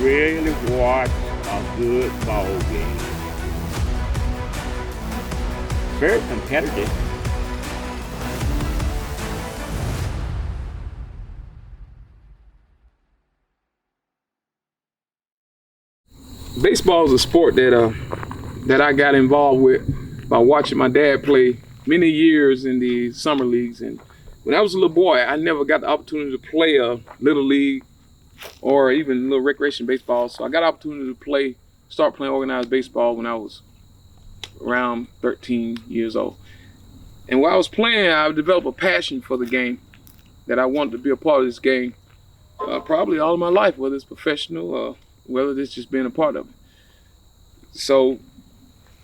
really watch a good ball game. Very competitive. Baseball is a sport that I got involved with by watching my dad play many years in the summer leagues. And when I was a little boy, I never got the opportunity to play a little league or even little recreation baseball. So I got the opportunity to start playing organized baseball when I was around 13 years old. And while I was playing, I developed a passion for the game, that I wanted to be a part of this game probably all of my life, whether it's professional or whether it's just being a part of it. So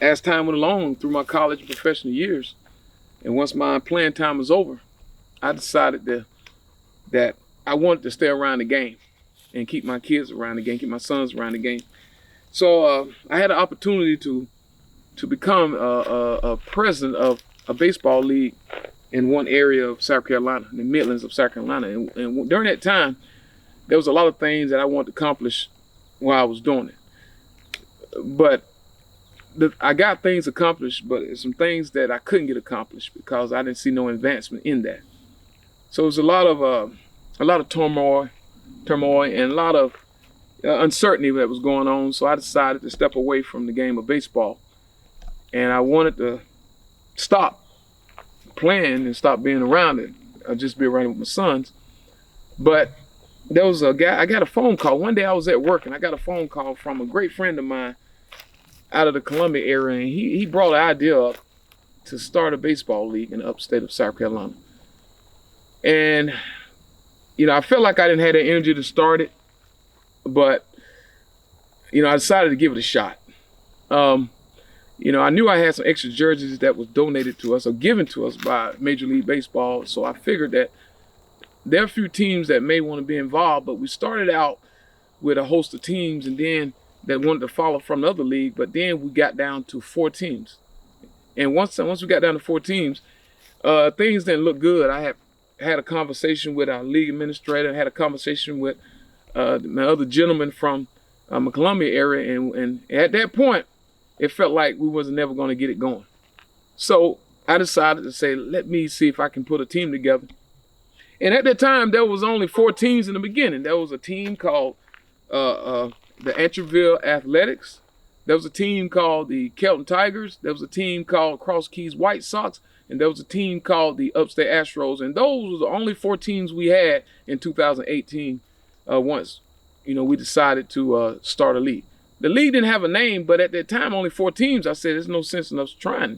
as time went along through my college and professional years, and once my playing time was over, I decided that I wanted to stay around the game and keep my kids around the game, keep my sons around the game. So I had an opportunity to become a president of a baseball league in one area of South Carolina, in the Midlands of South Carolina. And during that time, there was a lot of things that I wanted to accomplish while I was doing it. But I got things accomplished, but some things that I couldn't get accomplished because I didn't see no advancement in that. So it was a lot of turmoil and a lot of uncertainty that was going on. So I decided to step away from the game of baseball, and I wanted to stop playing and stop being around it. I'd just be around it with my sons. But there was a guy, I got a phone call. One day I was at work and I got a phone call from a great friend of mine out of the Columbia area, and he brought an idea up to start a baseball league in the upstate of South Carolina. And, I felt like I didn't have the energy to start it, but, I decided to give it a shot. I knew I had some extra jerseys that was donated to us or given to us by Major League Baseball, so I figured that there are a few teams that may want to be involved, but we started out with a host of teams and then that wanted to follow from the other league, but then we got down to 4 teams. And once we got down to 4 teams, things didn't look good. I had a conversation with our league administrator, had a conversation with my other gentleman from the Columbia area, and at that point, it felt like we wasn't never going to get it going. So I decided to say, let me see if I can put a team together. And at that time, there was only 4 teams in the beginning. There was a team called the Antroville Athletics. There was a team called the Kelton Tigers. There was a team called Cross Keys White Sox. And there was a team called the Upstate Astros. And those were the only 4 teams we had in 2018 once, we decided to start a league. The league didn't have a name, but at that time, only 4 teams. I said, there's no sense in us trying.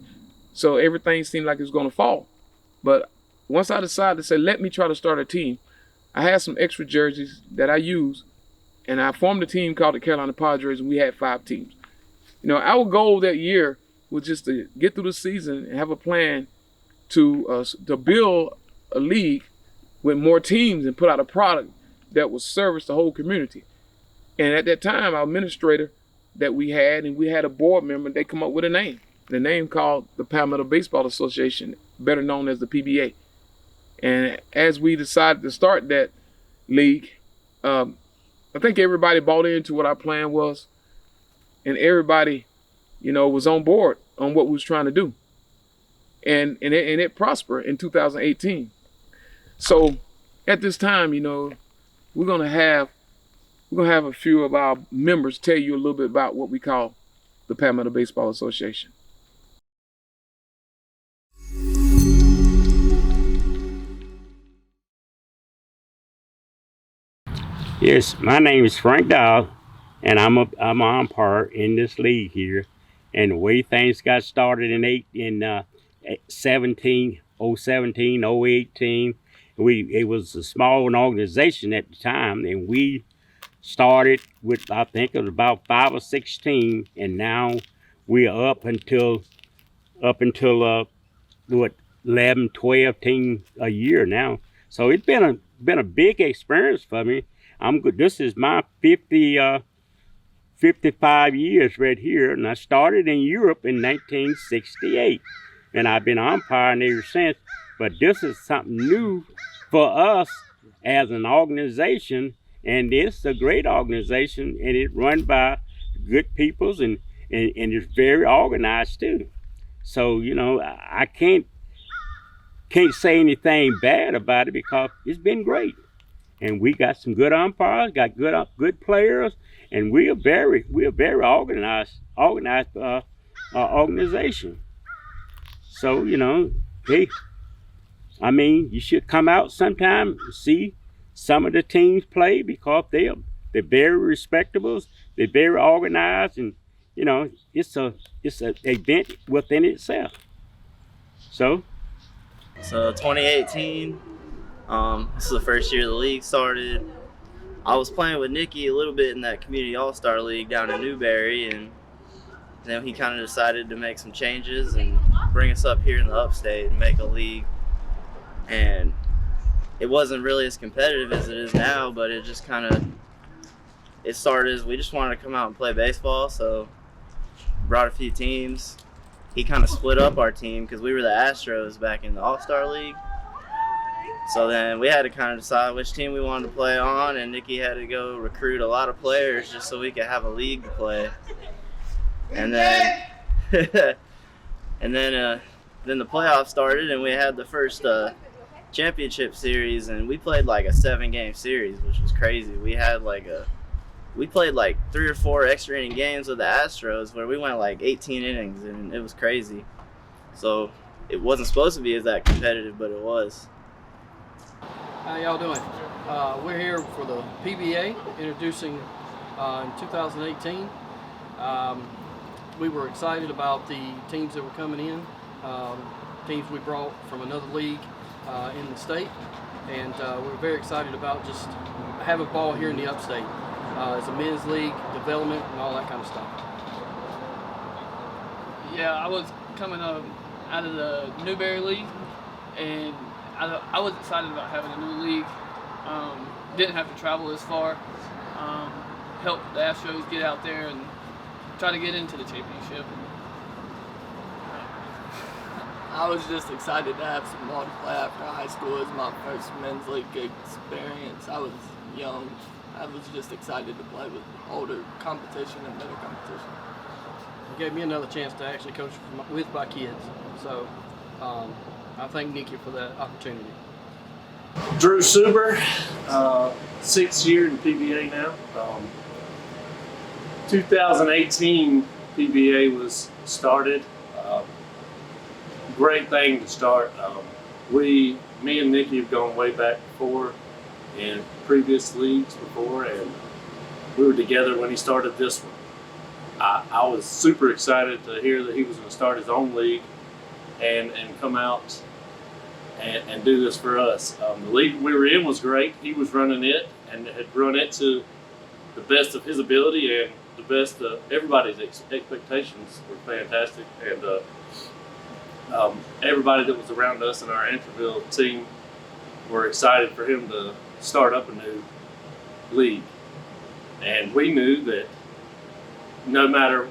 So everything seemed like it was going to fall. But once I decided to say, let me try to start a team, I had some extra jerseys that I used, and I formed a team called the Carolina Padres, and we had 5 teams. Our goal that year was just to get through the season and have a plan to build a league with more teams and put out a product that would service the whole community. And at that time, our administrator that we had, and we had a board member, they come up with a name. The name called the Palmetto Baseball Association, better known as the PBA. And as we decided to start that league, I think everybody bought into what our plan was, and everybody, was on board on what we was trying to do. And it prospered in 2018. So at this time, we're gonna have a few of our members tell you a little bit about what we call the Palmetto Baseball Association. Yes, my name is Frank Dow, and I'm an umpire in this league here. And the way things got started in 17, 018, it was a small organization at the time, and we started with, I think it was about 5 or 6 teams, and now we are up until 11, 12 teams a year now. So it's been a big experience for me. I'm good. This is my 55 years right here, and I started in Europe in 1968, and I've been umpiring ever since. But this is something new for us as an organization, and it's a great organization, and it run by good peoples, and it's very organized too. So I can't say anything bad about it because it's been great, and we got some good umpires, got good players, and we are very organized organization. So hey, I mean, you should come out sometime and see some of the teams play because they're very respectable, they're very organized, and it's a event within itself. So So 2018, this is the first year the league started. I was playing with Nicky a little bit in that community all-star league down in Newberry, and then he kind of decided to make some changes and bring us up here in the upstate and make a league. And it wasn't really as competitive as it is now, but it just kind of, it started as we just wanted to come out and play baseball, so brought a few teams. He kind of split up our team because we were the Astros back in the All-Star League. So then we had to kind of decide which team we wanted to play on, and Nicky had to go recruit a lot of players just so we could have a league to play. And then and then the playoffs started, and we had the first championship series, and we played like a 7-game series, which was crazy. We played like 3 or 4 extra inning games with the Astros where we went like 18 innings, and it was crazy. So it wasn't supposed to be as that competitive, but it was. How y'all doing? We're here for the PBA, introducing in 2018. We were excited about the teams that were coming in, teams we brought from another league in the state, and we're very excited about just having ball here in the upstate. It's a men's league, development, and all that kind of stuff. Yeah, I was coming out of the Newberry League, and I was excited about having a new league. Didn't have to travel as far. Help the Astros get out there and try to get into the championship. I was just excited to have some ball to play after high school. It was my first men's league experience. I was young. I was just excited to play with older competition and better competition. It gave me another chance to actually coach with my kids. So I thank Nicky for that opportunity. Drew Suber, 6th year in PBA now. 2018 PBA was started. Great thing to start. Me and Nicky have gone way back before in previous leagues before, and we were together when he started this one. I was super excited to hear that he was going to start his own league and come out and do this for us. The league we were in was great. He was running it and had run it to the best of his ability and the best of everybody's expectations were fantastic. And everybody that was around us in our Interville team were excited for him to start up a new league. And we knew that no matter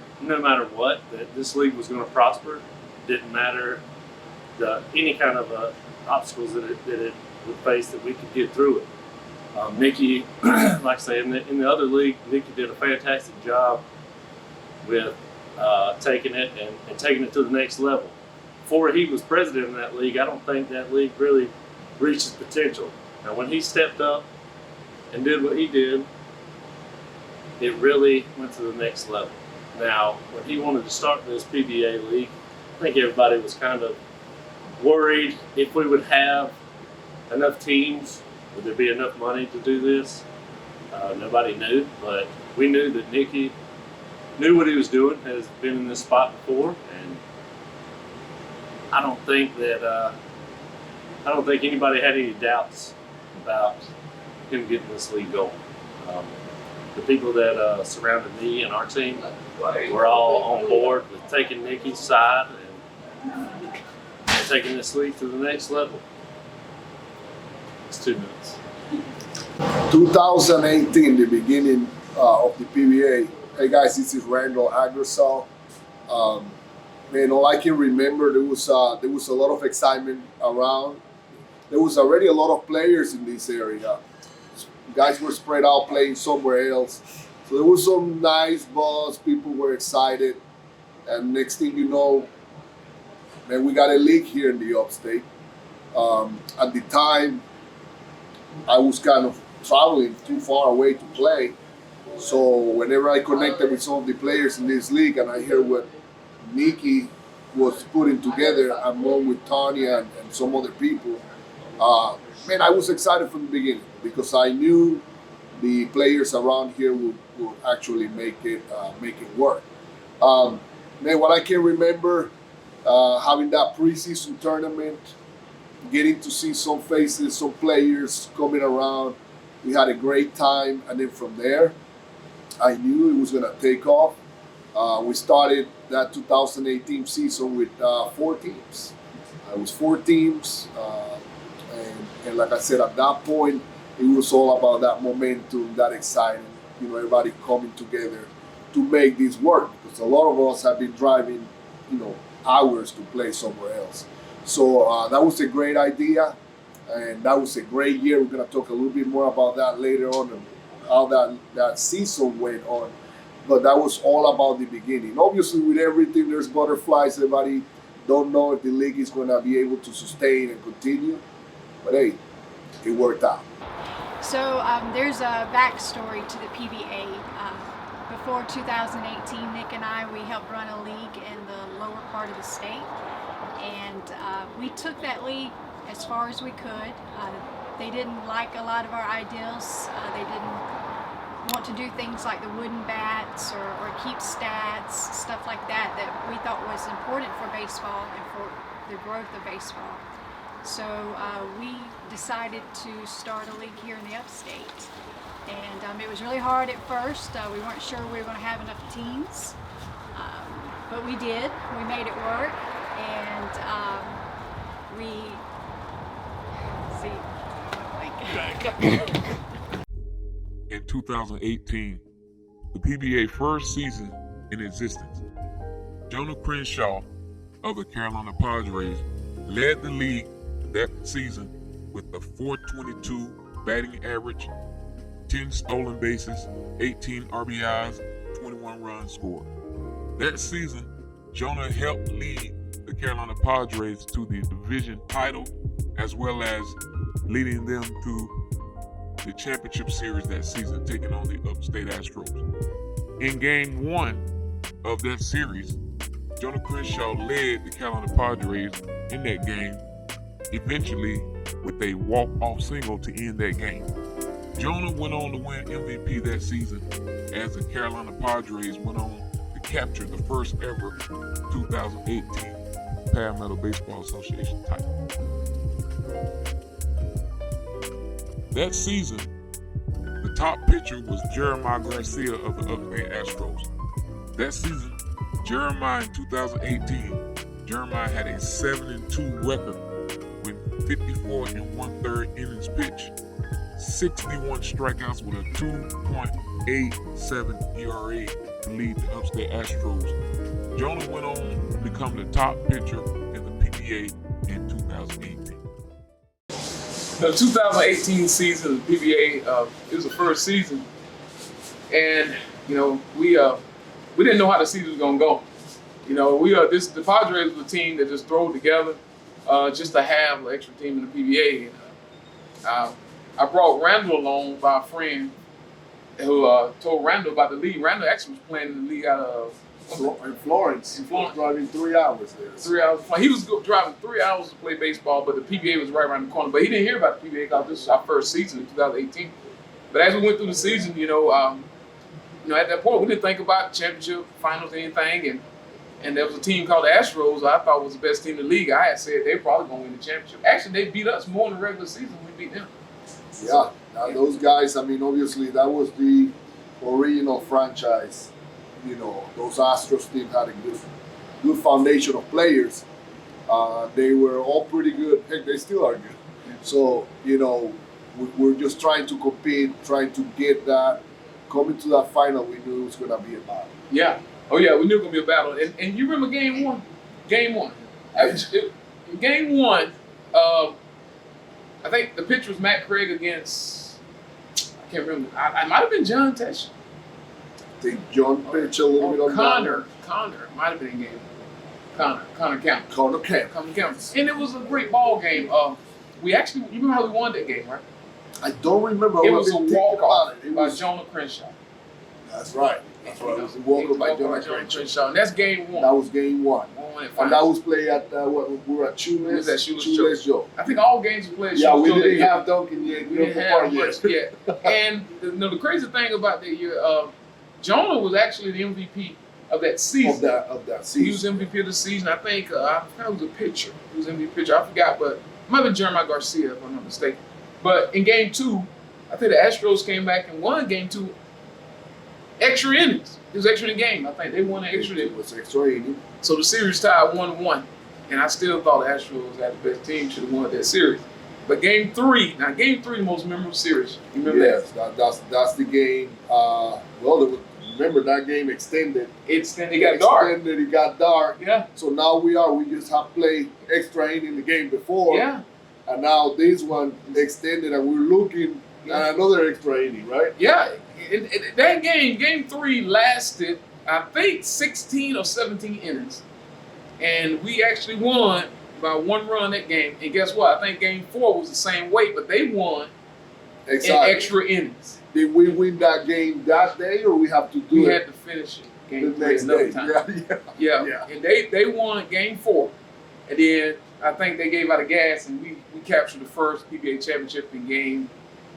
what, that this league was going to prosper. Didn't matter any kind of obstacles that it would face, that we could get through it. Nicky, like I say, in the other league, Nicky did a fantastic job with taking it and taking it to the next level. Before he was president of that league, I don't think that league really reached its potential. Now, when he stepped up and did what he did, it really went to the next level. Now, when he wanted to start this PBA league, I think everybody was kind of worried if we would have enough teams, would there be enough money to do this? Nobody knew, but we knew that Nicky knew what he was doing, has been in this spot before, and I don't think anybody had any doubts about him getting this league going. The people that surrounded me and our team were all on board with taking Nicky's side and taking this league to the next level. It's 2 minutes. 2018, the beginning of the PBA. Hey guys, this is Randall Aggressal. Man, all I can remember, there was a lot of excitement around. There was already a lot of players in this area. Guys were spread out playing somewhere else. So there was some nice buzz. People were excited. And next thing you know, man, we got a league here in the upstate. At the time, I was kind of traveling too far away to play. So whenever I connected with some of the players in this league and I heard what Nikki was putting together along with Tanya and some other people, man, I was excited from the beginning because I knew the players around here would actually make it work. Man, what I can remember, having that preseason tournament, getting to see some faces, some players coming around. We had a great time, and then from there, I knew it was going to take off. We started that 2018 season with 4 teams. It was 4 teams, and like I said, at that point, it was all about that momentum, that excitement, everybody coming together to make this work. Because a lot of us have been driving, hours to play somewhere else. So that was a great idea, and that was a great year. We're going to talk a little bit more about that later on and how that season went on. But that was all about the beginning. Obviously, with everything, there's butterflies. Everybody don't know if the league is going to be able to sustain and continue. But hey, it worked out. So there's a backstory to the PBA. Before 2018, Nick and I, we helped run a league in the lower part of the state. And we took that league as far as we could. They didn't like a lot of our ideals. They didn't want to do things like the wooden bats or keep stats, stuff like that we thought was important for baseball and for the growth of baseball. So we decided to start a league here in the upstate. And it was really hard at first. We weren't sure we were going to have enough teams, but we did. We made it work. And In 2018, the PBA first season in existence, Jonah Crenshaw of the Carolina Padres led the league that season with a .422 batting average, 10 stolen bases, 18 RBIs, 21 runs scored. That season, Jonah helped lead the Carolina Padres to the division title, as well as leading them to the championship series that season, taking on the upstate Astros. In game 1 of that series, Jonah Crenshaw led the Carolina Padres in that game, eventually with a walk-off single to end that game. Jonah went on to win MVP that season as the Carolina Padres went on to capture the first ever 2018 Palmetto Baseball Association title. That season, the top pitcher was Jeremiah Garcia of the upstate Astros. That season, Jeremiah in 2018, Jeremiah had a 7-2 record with 54 1/3 innings pitched, 61 strikeouts with a 2.87 ERA to lead the upstate Astros. Jonah went on to become the top pitcher in the PBA in 2018. The 2018 season of the PBA, it was the first season, and we didn't know how the season was gonna go. The Padres was a team that just threw together just to have an extra team in the PBA. I brought Randall along by a friend who told Randall about the league. Randall actually was playing in the league out of Florence. Driving 3 hours there. 3 hours. He was driving 3 hours to play baseball, but the PBA was right around the corner. But he didn't hear about the PBA because this was our first season in 2018. But as we went through the season, at that point we didn't think about championship, finals, anything. And there was a team called the Astros I thought was the best team in the league. I had said they probably gonna win the championship. Actually, they beat us more in the regular season than we beat them. Yeah, those guys. I mean, obviously that was the original franchise. Those Astros team had a good foundation of players. They were all pretty good. Heck, they still are good. So, we're just trying to compete, trying to get that. Coming to that final, we knew it was going to be a battle. Yeah. Oh, yeah, we knew it was going to be a battle. And you remember game one? Game one. Game one, I think the pitch was Matt Craig against, I can't remember. I might have been John Tesh. I think John pitched a little bit on Connor might have been in game. Connor Campbell. Connor Camp. Connor Campbell. And it was a great ball game. You remember how we won that game, right? I don't remember. It was a walk-off by was Jonah Crenshaw. That's right. That's right. It was a walk-off by Jonah Crenshaw. And that's game one. That was game one. And that was played at we were at It was at Shoeless Joe. I think all games we played at Yeah, we Shoeless Joe. didn't have Duncan yet. We didn't have much yet. And the crazy thing about that year, Jonah was actually the MVP of that season. Of that season. He was MVP of the season. I think I forgot who was a pitcher. He was MVP pitcher. I forgot, but it might have been Jeremiah Garcia if I'm not mistaken. But in game two, I think the Astros came back and won game two extra innings. It was extra inning game. I think they won an extra inning. It was extra inning. So the series tied 1-1. And I still thought the Astros had the best team, should have won that series. But game three, the most memorable series. You remember that? Yes, that's the game. Remember that game extended. It got dark. It got dark. Yeah. So now we just have played extra inning the game before. Yeah. And now this one extended, and we're looking at another extra inning, right? Yeah. That game three lasted, I think, 16 or 17 innings. And we actually won by one run that game. And guess what? I think game four was the same way, but they won in extra innings. Did we win that game that day, or we have to do it? We had to finish it game the three next another day. time. Yeah. And they won game four. And then I think they gave out a gas, and we captured the first PBA championship in game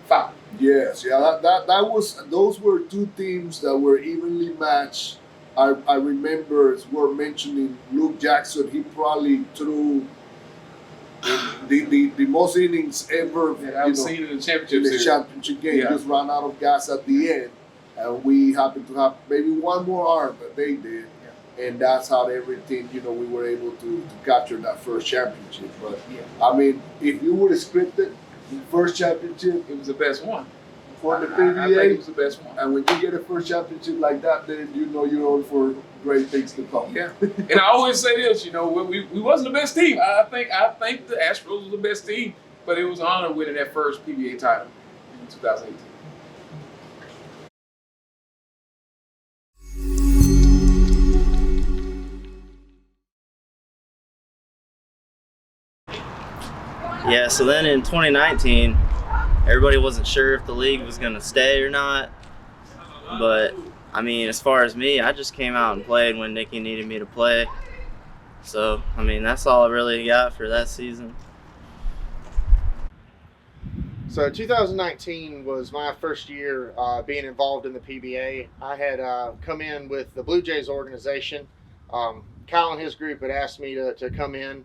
five. Yes, those were two teams that were evenly matched. I remember, as we're mentioning, Luke Jackson, he probably threw the most innings ever that I've seen in the championship game. Just ran out of gas at the end. And we happened to have maybe one more arm, but they did. Yeah. And that's how everything, we were able to capture that first championship. But, I mean, if you would have scripted first championship, it was the best one. For the PBA, I think it was the best one. And when you get a first championship like that, then you're on for great things to come. Yeah, and I always say this, we wasn't the best team. I think the Astros was the best team, but it was an honor winning that first PBA title in 2018. Yeah, so then in 2019, everybody wasn't sure if the league was going to stay or not. But, I mean, as far as me, I just came out and played when Nicky needed me to play. So, I mean, that's all I really got for that season. So 2019 was my first year being involved in the PBA. I had come in with the Blue Jays organization. Kyle and his group had asked me to come in.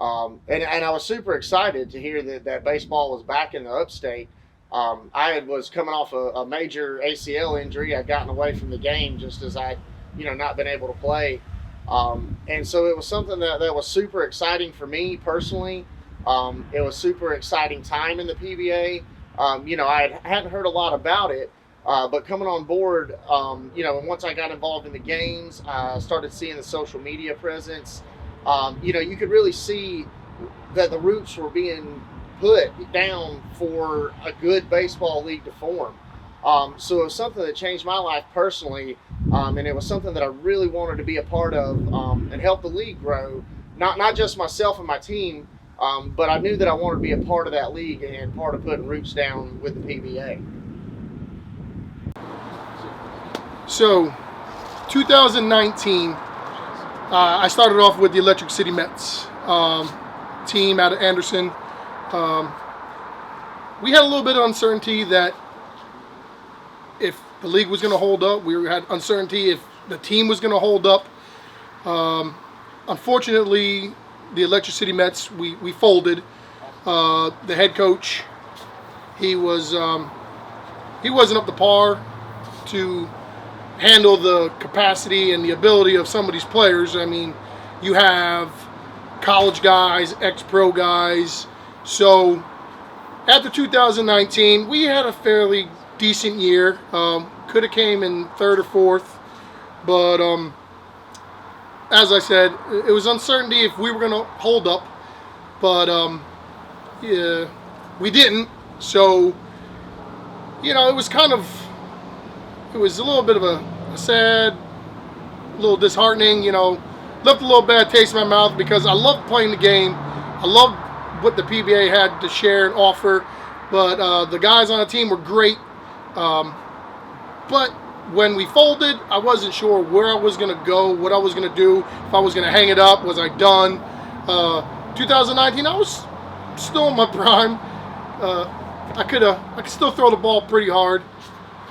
And I was super excited to hear that baseball was back in the upstate. I was coming off a major ACL injury. I'd gotten away from the game just as I'd not been able to play. And so it was something that was super exciting for me personally. It was super exciting time in the PBA. I hadn't heard a lot about it, but coming on board, and once I got involved in the games, I started seeing the social media presence. You could really see that the roots were being put down for a good baseball league to form. So it was something that changed my life personally, and it was something that I really wanted to be a part of and help the league grow. Not just myself and my team, but I knew that I wanted to be a part of that league and part of putting roots down with the PBA. So, 2019, I started off with the Electric City Mets team out of Anderson. We had a little bit of uncertainty that if the league was going to hold up. We had uncertainty if the team was going to hold up. Unfortunately, the Electric City Mets, we folded. The head coach, he wasn't up to par to handle the capacity and the ability of some of these players. I mean, you have college guys, ex-pro guys. So after 2019, we had a fairly decent year. Could have came in third or fourth, but as I said, it was uncertainty if we were going to hold up, but yeah, we didn't. So you know, it was a little bit of a sad, a little disheartening, you know, left a little bad taste in my mouth because I loved playing the game. I loved what the PBA had to share and offer, but the guys on the team were great. But when we folded, I wasn't sure where I was going to go, what I was going to do, if I was going to hang it up, was I done? 2019, I was still in my prime. I could still throw the ball pretty hard.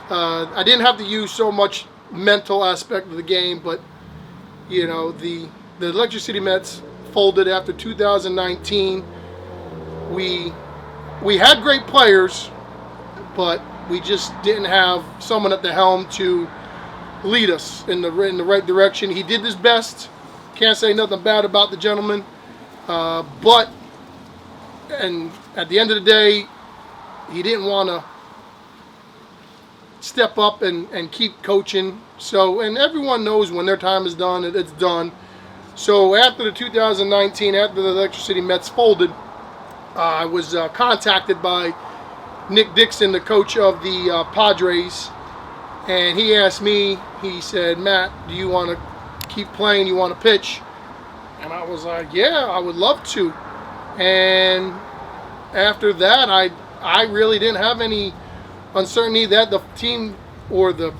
I didn't have to use so much mental aspect of the game, but you know, the Electric City Mets folded after 2019. We had great players, but we just didn't have someone at the helm to lead us in the right direction. He did his best. Can't say nothing bad about the gentleman. But at the end of the day, he didn't want to step up and keep coaching. So, and everyone knows when their time is done, it's done. So after the 2019, after the Electric City Mets folded, I was contacted by Nick Dixon, the coach of the Padres, and he asked me, he said, Matt, do you want to keep playing? You want to pitch? And I was like, yeah, I would love to. And after that, I really didn't have any uncertainty that the team or the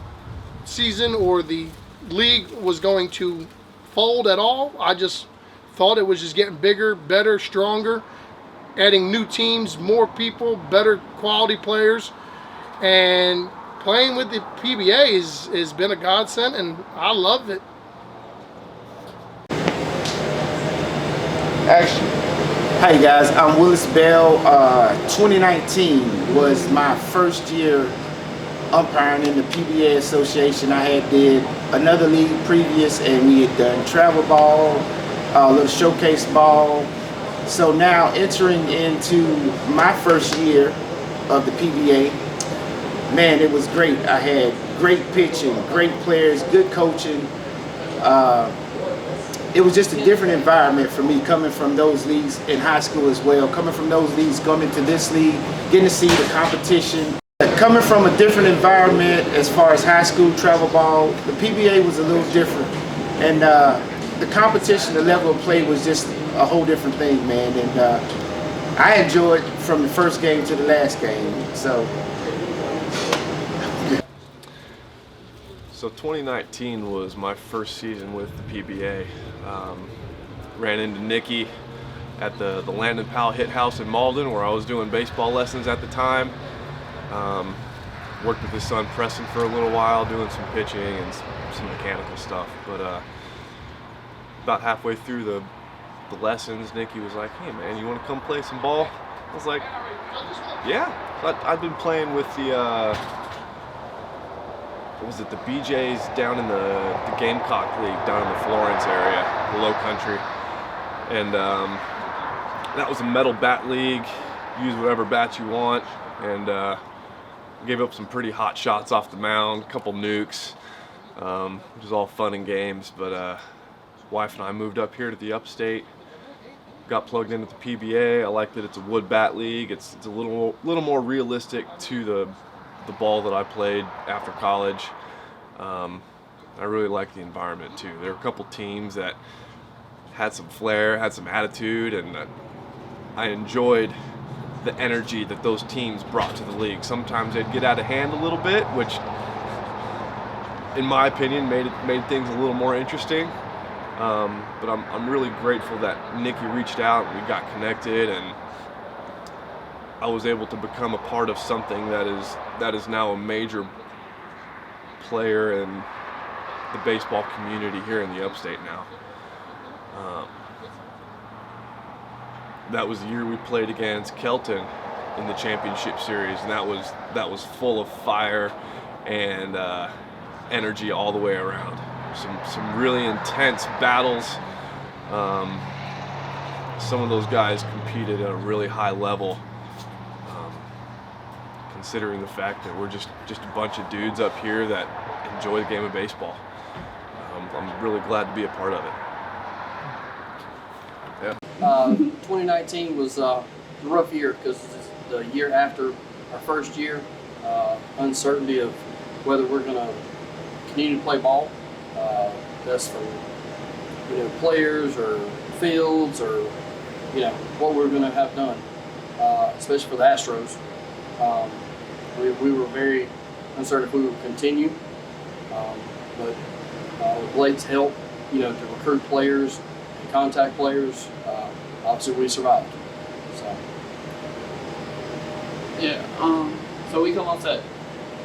season or the league was going to fold at all. I just thought it was just getting bigger, better, stronger, adding new teams, more people, better quality players, and playing with the PBA has been a godsend, and I love it. Action. Hey guys, I'm Willis Bell. 2019 was my first year umpiring in the PBA Association. I had did another league previous, and we had done travel ball, a little showcase ball. So now entering into my first year of the PBA, man, it was great. I had great pitching, great players, good coaching. It was just a different environment for me coming from those leagues in high school as well. Coming from those leagues, going into this league, getting to see the competition. Coming from a different environment as far as high school travel ball, the PBA was a little different. And the competition, the level of play was just a whole different thing, man. And I enjoyed from the first game to the last game. So 2019 was my first season with the PBA. Ran into Nicky at the Landon Powell Hit House in Malden, where I was doing baseball lessons at the time. Worked with his son Preston for a little while, doing some pitching and some mechanical stuff. But about halfway through the lessons, Nicky was like, "Hey man, you want to come play some ball?" I was like, "Yeah." I've been playing with the what was it, the BJs down in the Gamecock League down in the Florence area, the Low Country, and that was a metal bat league. Use whatever bat you want, and gave up some pretty hot shots off the mound, a couple nukes, which was all fun and games. But wife and I moved up here to the upstate, got plugged into the PBA. I like that it's a wood bat league. It's a little more realistic to the ball that I played after college. I really like the environment too. There were a couple teams that had some flair, had some attitude, and I enjoyed the energy that those teams brought to the league. Sometimes they'd get out of hand a little bit, which in my opinion made things a little more interesting. But I'm really grateful that Nicky reached out and we got connected, and I was able to become a part of something that is now a major player in the baseball community here in the upstate now. That was the year we played against Kelton in the championship series, and that was full of fire and energy all the way around. Some really intense battles. Some of those guys competed at a really high level. Considering the fact that we're just a bunch of dudes up here that enjoy the game of baseball. I'm really glad to be a part of it. Yeah. 2019 was a rough year because it's the year after our first year. uncertainty of whether we're going to continue to play ball. That's from players or fields or what we're going to have done, especially for the Astros. We were very uncertain if we would continue, but with Blake's help, to recruit players and contact players, obviously we survived. So. Yeah. So we come off that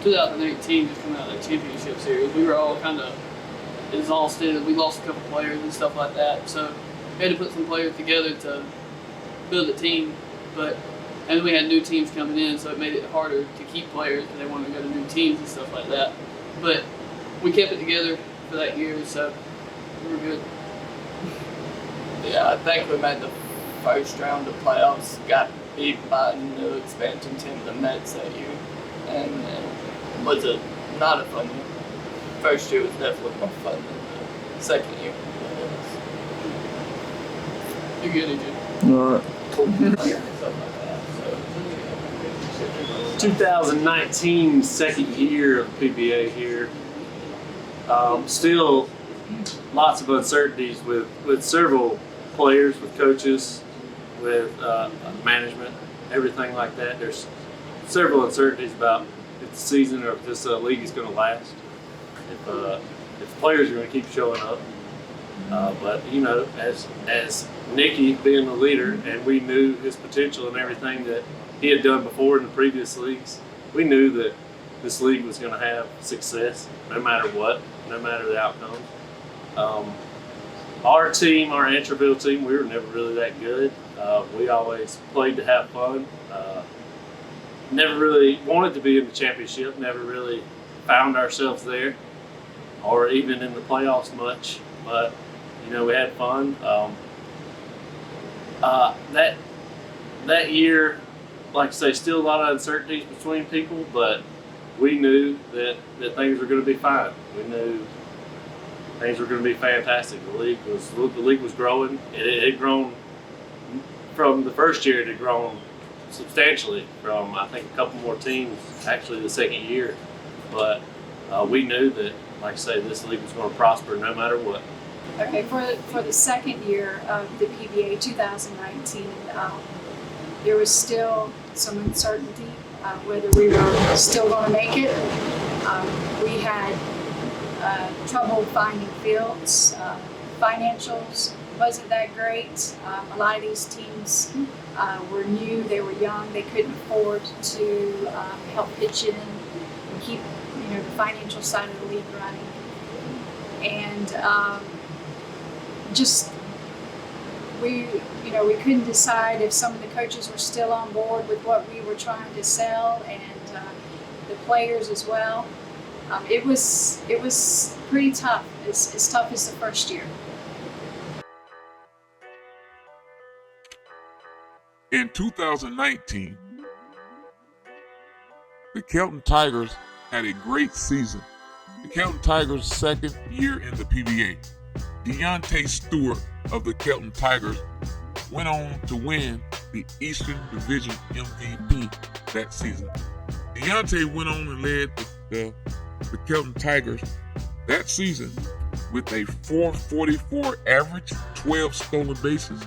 2018, just coming out of that championship series. We were all kind of exhausted. We lost a couple players and stuff like that. So we had to put some players together to build a team. And we had new teams coming in, so it made it harder to keep players because they wanted to go to new teams and stuff like that. But we kept it together for that year, so we were good. Yeah, I think we made the first round of playoffs, got beat by a new expansion team, the Mets, that year. And it was not a fun year. First year was definitely more fun than the second year. You're good, AJ. All right. 2019, second year of PBA here. Still lots of uncertainties with several players, with coaches, with management, everything like that. There's several uncertainties about if the season or if this league is going to last, if players are going to keep showing up. But as Nicky being the leader, and we knew his potential and everything that he had done before in the previous leagues, we knew that this league was going to have success no matter what, no matter the outcome. Our team, our Antroville team, we were never really that good. We always played to have fun. Never really wanted to be in the championship, never really found ourselves there or even in the playoffs much, but we had fun. That year, like I say, still a lot of uncertainties between people, but we knew that things were going to be fine. We knew things were going to be fantastic. The league was growing. It had grown from the first year. It had grown substantially from, I think, a couple more teams actually the second year. But we knew that, like I say, this league was going to prosper no matter what. Okay, for the second year of the PBA 2019, there was still some uncertainty whether we were still going to make it. We had trouble finding fields. Financials wasn't that great. A lot of these teams were new, they were young, they couldn't afford to help pitch in and keep the financial side of the league running. And we couldn't decide if some of the coaches were still on board with what we were trying to sell, and the players as well. It was pretty tough, as tough as the first year. In 2019, the Kelton Tigers had a great season. The Kelton Tigers' second year in the PBA. Deontay Stewart of the Kelton Tigers went on to win the Eastern Division MVP that season. Deontay went on and led the Kelton Tigers that season with a .444 average, 12 stolen bases,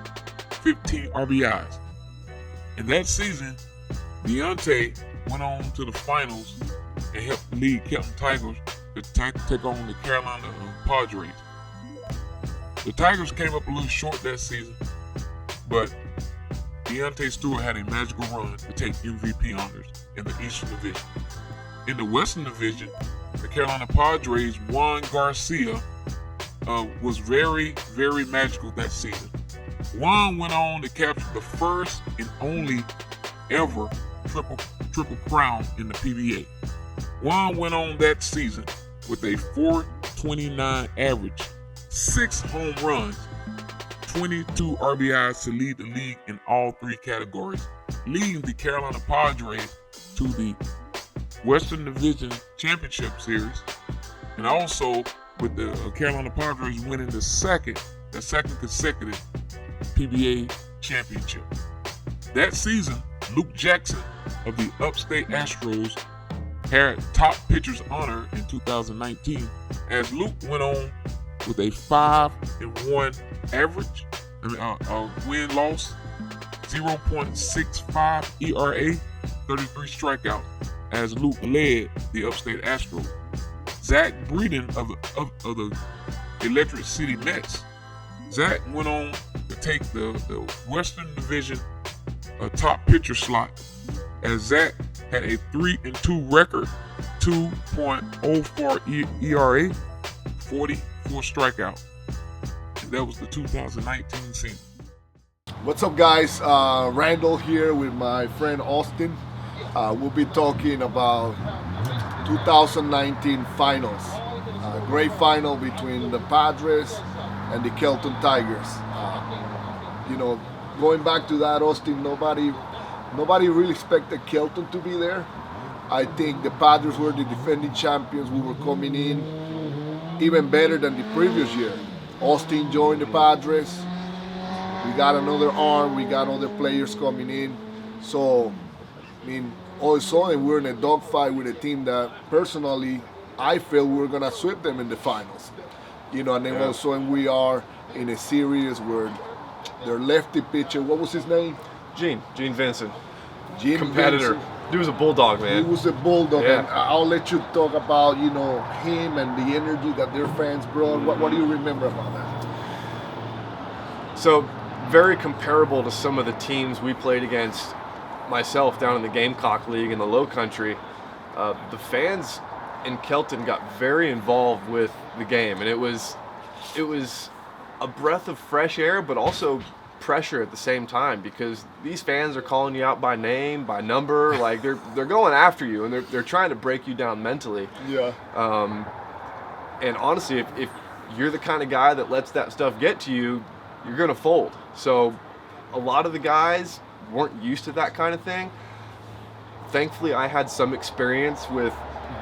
15 RBIs. In that season, Deontay went on to the finals and helped lead Kelton Tigers to take on the Carolina Padres. The Tigers came up a little short that season, but Deontay Stewart had a magical run to take MVP honors in the Eastern Division. In the Western Division, the Carolina Padres' Juan Garcia was very, very magical that season. Juan went on to capture the first and only ever triple crown in the PBA. Juan went on that season with a .429 average, 6 home runs, 22 RBIs to lead the league in all 3 categories, leading the Carolina Padres to the Western Division Championship Series, and also with the Carolina Padres winning the second consecutive PBA championship. That season, Luke Jackson of the Upstate Astros had top pitcher's honor in 2019 as Luke went on with a 5-1 average, win-loss, 0.65 ERA, 33 strikeouts as Luke led the upstate Astros. Zach Breeden of the Electric City Mets. Zach went on to take the Western Division top pitcher slot as Zach had a 3-2 record, 2.04 ERA, 44 strikeouts. And that was the 2019 season. What's up, guys? Randall here with my friend Austin. We'll be talking about 2019 finals. Great final between the Padres and the Kelton Tigers. Going back to that, Austin, nobody really expected Kelton to be there. I think the Padres were the defending champions. We were coming in even better than the previous year. Austin joined the Padres. We got another arm. We got other players coming in. So, all of a sudden we're in a dogfight with a team that personally I feel we're gonna sweep them in the finals. And then all of a sudden we are in a series where their lefty pitcher, what was his name? Gene Vincent. Gene competitor. Vincent. He was a bulldog, man. He was a bulldog. Yeah. And I'll let you talk about, him and the energy that their fans brought. What do you remember about that? So, very comparable to some of the teams we played against myself down in the Gamecock League in the Low Country. The fans in Kelton got very involved with the game, and it was a breath of fresh air, but also pressure at the same time, because these fans are calling you out by name, by number, like they're going after you, and they're trying to break you down mentally. Yeah. And honestly, if you're the kind of guy that lets that stuff get to you, you're gonna fold. So a lot of the guys weren't used to that kind of thing. Thankfully, I had some experience with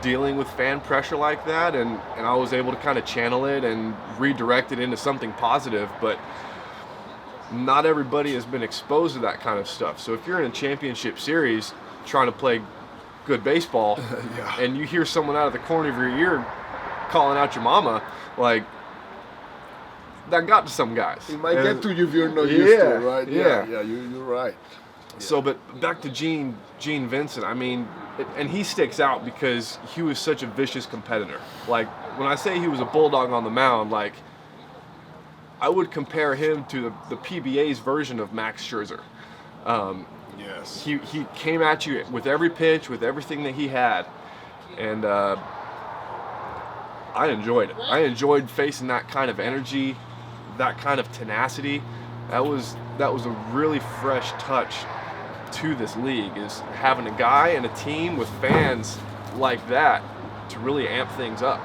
dealing with fan pressure like that, and I was able to kind of channel it and redirect it into something positive. But not everybody has been exposed to that kind of stuff. So if you're in a championship series trying to play good baseball, Yeah. and you hear someone out of the corner of your ear calling out your mama, like, that got to some guys. It might get to you if you're not used to it, right? Yeah. You're right. So, but back to Gene Vincent, and he sticks out because he was such a vicious competitor. Like, when I say he was a bulldog on the mound, like, I would compare him to the PBA's version of Max Scherzer. Yes. He came at you with every pitch, with everything that he had, and I enjoyed it. I enjoyed facing that kind of energy, that kind of tenacity. That was a really fresh touch to this league, is having a guy and a team with fans like that to really amp things up.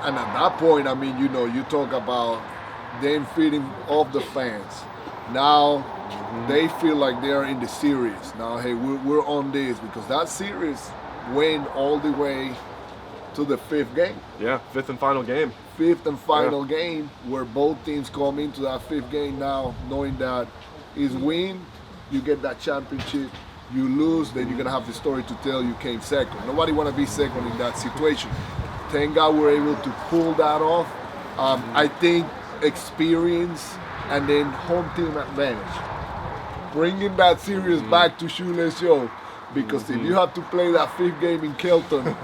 And at that point, you talk about them feeding off the fans. Now they feel like they are in the series. Now, hey, we're on this, because that series went all the way to the fifth game. Yeah, fifth and final game. Fifth and final game, where both teams come into that fifth game now knowing that is win, you get that championship. You lose, then you're gonna have the story to tell you came second. Nobody wanna be second in that situation. Thank God we're able to pull that off. I think experience and then home team advantage. Bringing that series back to Shoeless Joe, because if you have to play that fifth game in Kelton,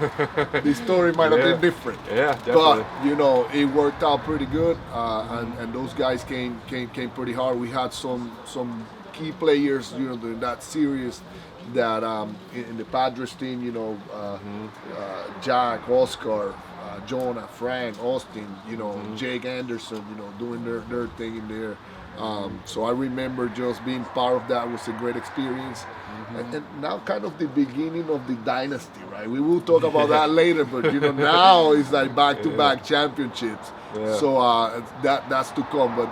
the story might have been different. Yeah, definitely. But it worked out pretty good, and those guys came pretty hard. We had some key players, during that series that in the Padres team, Jack, Oscar, Jonah, Frank, Austin, Jake Anderson, doing their thing in there. So I remember just being part of that. Was a great experience. And now kind of the beginning of the dynasty, right? We will talk about that later, but now it's like back-to-back championships. Yeah. So that's to come. But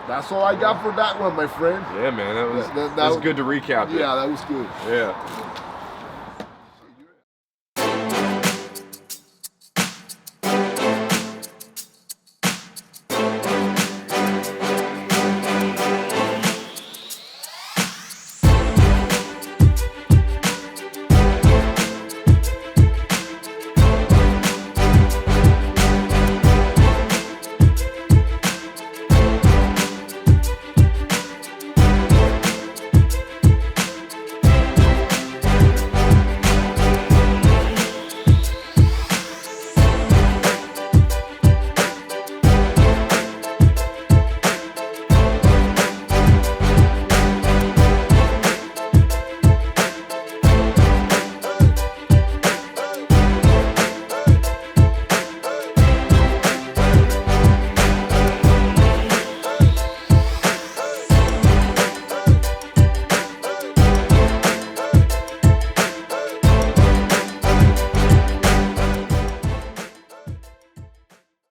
that's all I got for that one, my friend. Yeah, man, that was good to recap. Yeah, that was good. Yeah.